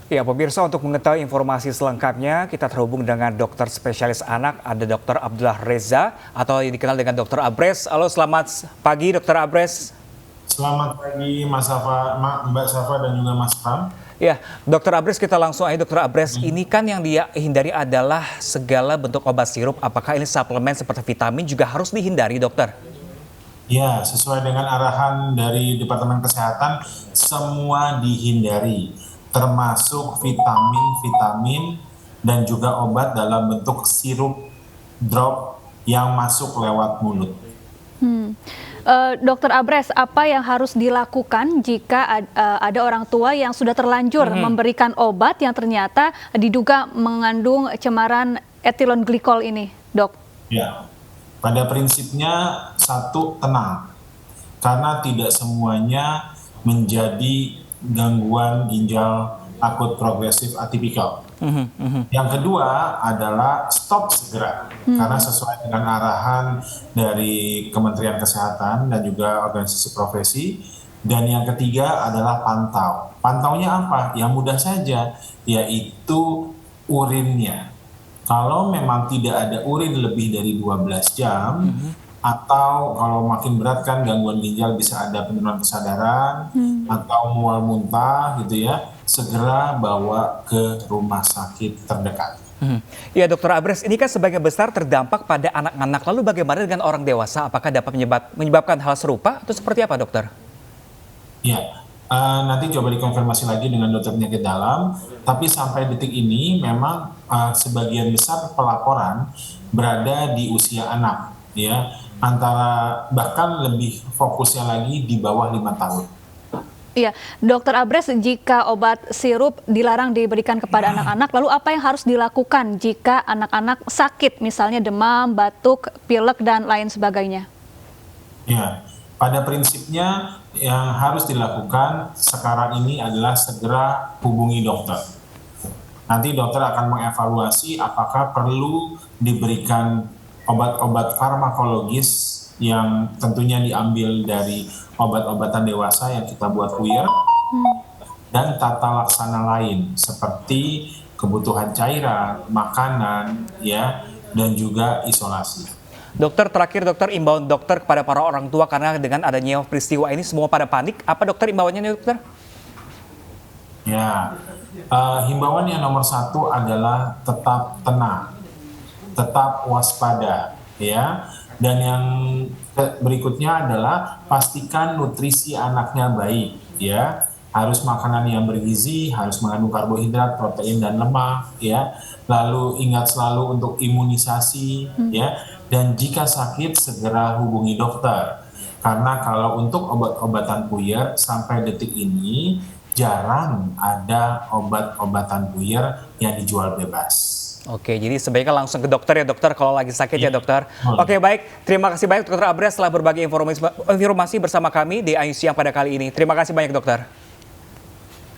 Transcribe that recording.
Ya, pemirsa, untuk mengetahui informasi selengkapnya, kita terhubung dengan dokter spesialis anak, ada Dr. Abdullah Reza, atau yang dikenal dengan Dr. Abres. Halo, selamat pagi Dr. Abres. Selamat pagi Mas Safa, Mbak Safa dan juga Mas Pram. Ya, Dr. Abres, kita langsung aja. Dr. Abres, ini kan yang dia hindari adalah segala bentuk obat sirup. Apakah ini suplemen seperti vitamin juga harus dihindari, dokter? Ya, sesuai dengan arahan dari Departemen Kesehatan, semua dihindari, termasuk vitamin-vitamin dan juga obat dalam bentuk sirup drop yang masuk lewat mulut. Dokter Abres, apa yang harus dilakukan jika ada orang tua yang sudah terlanjur memberikan obat yang ternyata diduga mengandung cemaran ethylene glycol ini, dok? Ya, pada prinsipnya satu, tenang, karena tidak semuanya menjadi gangguan ginjal akut progresif atipikal. Yang kedua adalah stop segera, karena sesuai dengan arahan dari Kementerian Kesehatan dan juga organisasi profesi. Dan yang ketiga adalah pantau. Pantaunya apa? Yang mudah saja, yaitu urinnya. Kalau memang tidak ada urin lebih dari 12 jam, atau kalau makin berat kan gangguan ginjal bisa ada penurunan kesadaran, atau mual muntah gitu ya, segera bawa ke rumah sakit terdekat. Ya, Dokter Abres, ini kan sebagian besar terdampak pada anak-anak. Lalu bagaimana dengan orang dewasa? Apakah dapat menyebabkan hal serupa atau seperti apa, dokter? Ya, nanti coba dikonfirmasi lagi dengan dokter penyakit dalam. Tapi sampai detik ini memang sebagian besar pelaporan berada di usia anak, ya, antara bahkan lebih fokusnya lagi di bawah 5 tahun. Iya, Dokter Abres, jika obat sirup dilarang diberikan kepada anak-anak, lalu apa yang harus dilakukan jika anak-anak sakit, misalnya demam, batuk, pilek, dan lain sebagainya? Ya, pada prinsipnya yang harus dilakukan sekarang ini adalah segera hubungi dokter. Nanti dokter akan mengevaluasi apakah perlu diberikan obat-obat farmakologis yang tentunya diambil dari obat-obatan dewasa yang kita buat puyer, dan tata laksana lain seperti kebutuhan cairan, makanan, ya, dan juga isolasi. Dokter, terakhir dokter, imbauan dokter kepada para orang tua karena dengan adanya peristiwa ini semua pada panik. Apa dokter imbauannya nih, dokter? Ya, himbauan yang nomor satu adalah tetap tenang, tetap waspada, ya. Dan yang berikutnya adalah pastikan nutrisi anaknya baik, ya. Harus makanan yang bergizi, harus mengandung karbohidrat, protein, dan lemak, ya. Lalu ingat selalu untuk imunisasi, ya. Dan jika sakit segera hubungi dokter. Karena kalau untuk obat-obatan puyer sampai detik ini jarang ada obat-obatan puyer yang dijual bebas. Oke, jadi sebaiknya langsung ke dokter ya, dokter, kalau lagi sakit ya, dokter. Oke, baik. Terima kasih banyak, Dokter Abres, telah berbagi informasi bersama kami di Ayu Siang pada kali ini. Terima kasih banyak, dokter.